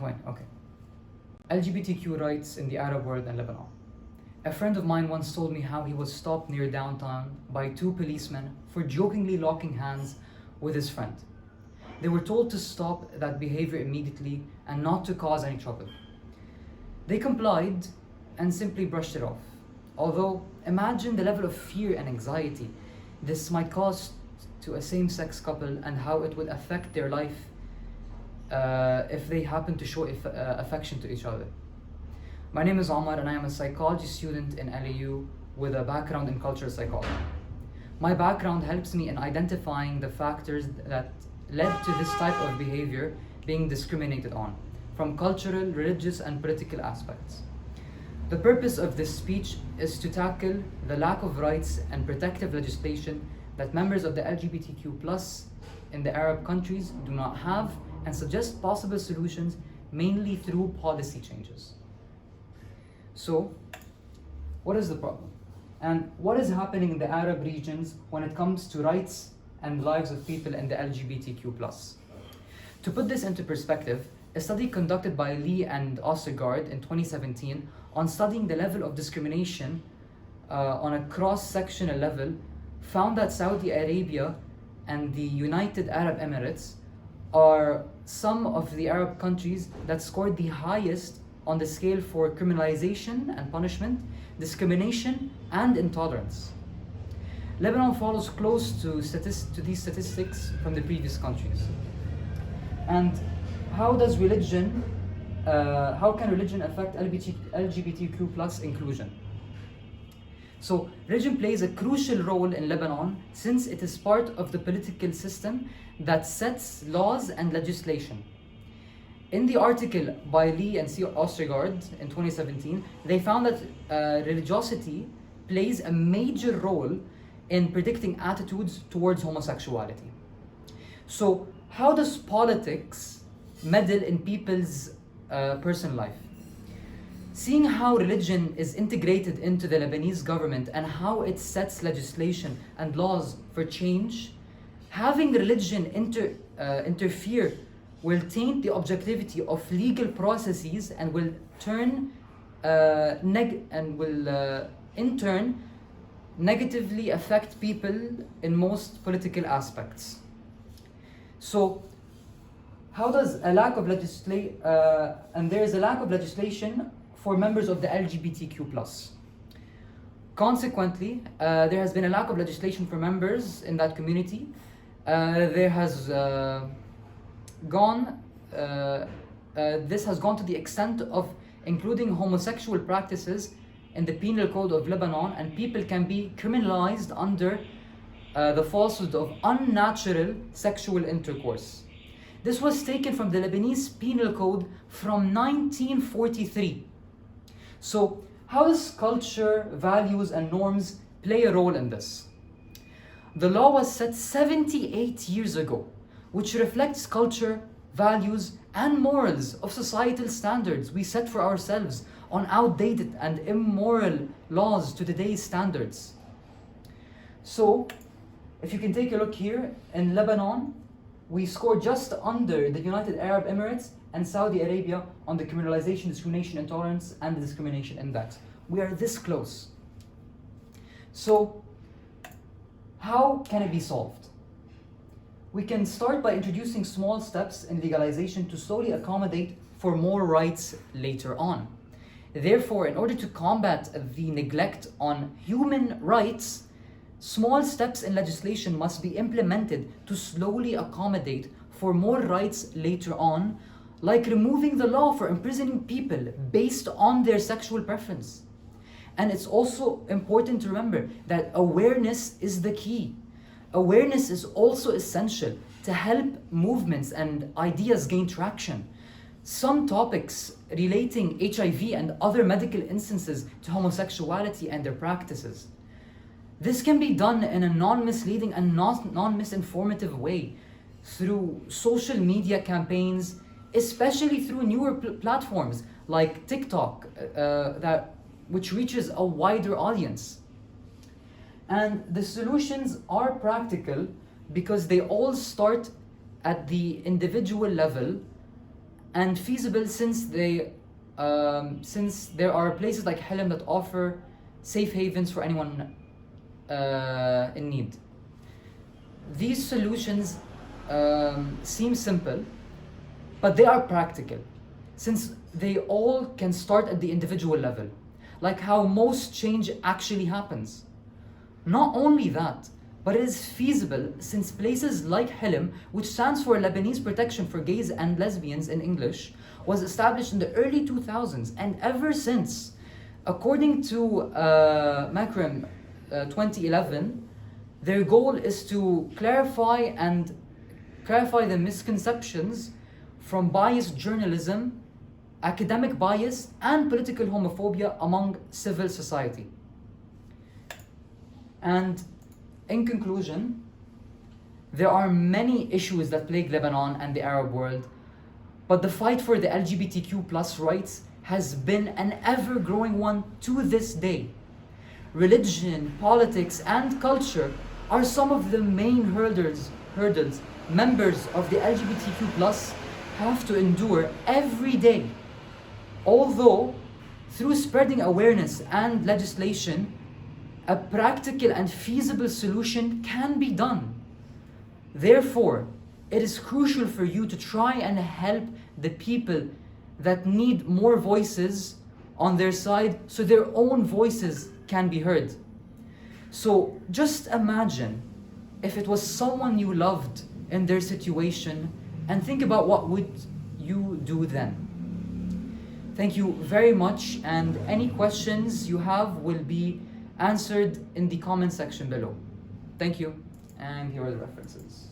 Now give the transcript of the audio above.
when? Okay. LGBTQ rights in the Arab world and Lebanon. A friend of mine once told me how he was stopped near downtown by two policemen for jokingly locking hands with his friend. They were told to stop that behavior immediately and not to cause any trouble. They complied and simply brushed it off. Although, imagine the level of fear and anxiety this might cause to a same-sex couple and how it would affect their life if they happen to show affection to each other. My name is Omar and I am a psychology student in LAU with a background in cultural psychology. My background helps me in identifying the factors that led to this type of behavior being discriminated on, from cultural, religious, and political aspects. The purpose of this speech is to tackle the lack of rights and protective legislation that members of the LGBTQ+ in the Arab countries do not have, and suggest possible solutions mainly through policy changes. So, what is the problem? And what is happening in the Arab regions when it comes to rights and lives of people in the LGBTQ+? To put this into perspective, a study conducted by Lee and Ostergaard in 2017 on studying the level of discrimination on a cross-sectional level found that Saudi Arabia and the United Arab Emirates are some of the Arab countries that scored the highest on the scale for criminalization and punishment, discrimination, and intolerance. Lebanon follows close to these statistics from the previous countries. And how can religion affect LGBTQ+ inclusion? So, religion plays a crucial role in Lebanon since it is part of the political system that sets laws and legislation. In the article by Lee and C. Ostergaard in 2017, they found that religiosity plays a major role in predicting attitudes towards homosexuality. So, how does politics meddle in people's personal life? Seeing how religion is integrated into the Lebanese government and how it sets legislation and laws for change, having religion interfere will taint the objectivity of legal processes and will in turn negatively affect people in most political aspects. So, how does a lack of and there is a lack of legislation for members of the LGBTQ+. Consequently, there has been a lack of legislation for members in that community. This has gone to the extent of including homosexual practices in the Penal Code of Lebanon, and people can be criminalized under the falsehood of unnatural sexual intercourse. This was taken from the Lebanese Penal Code from 1943. So, how does culture, values, and norms play a role in this? The law was set 78 years ago, which reflects culture, values, and morals of societal standards we set for ourselves on outdated and immoral laws to today's standards. So, if you can take a look here, in Lebanon, we scored just under the United Arab Emirates and Saudi Arabia on the criminalization, discrimination, intolerance, and the discrimination index. We are this close. So, how can it be solved? We can start by introducing small steps in legalization to slowly accommodate for more rights later on. Therefore, in order to combat the neglect on human rights, small steps in legislation must be implemented to slowly accommodate for more rights later on, like removing the law for imprisoning people based on their sexual preference. And it's also important to remember that awareness is the key. Awareness is also essential to help movements and ideas gain traction. Some topics relating HIV and other medical instances to homosexuality and their practices. This can be done in a non-misleading and non-misinformative way through social media campaigns, especially through newer platforms like TikTok, which reaches a wider audience. And the solutions are practical because they all start at the individual level and feasible since there are places like Hilm that offer safe havens for anyone in need. These solutions seem simple, but they are practical, since they all can start at the individual level, like how most change actually happens. Not only that, but it is feasible since places like Hilm, which stands for Lebanese Protection for Gays and Lesbians in English, was established in the early 2000s, and ever since, according to Makram 2011, their goal is to clarify the misconceptions from biased journalism, academic bias, and political homophobia among civil society. And in conclusion, there are many issues that plague Lebanon and the Arab world, but the fight for the LGBTQ plus rights has been an ever-growing one to this day. Religion, politics, and culture are some of the main hurdles members of the LGBTQ plus have to endure every day. Although, through spreading awareness and legislation, a practical and feasible solution can be done. Therefore, it is crucial for you to try and help the people that need more voices on their side so their own voices can be heard. So just imagine if it was someone you loved in their situation, and think about what would you do then. Thank you very much, and any questions you have will be answered in the comment section below. Thank you, and here are the references.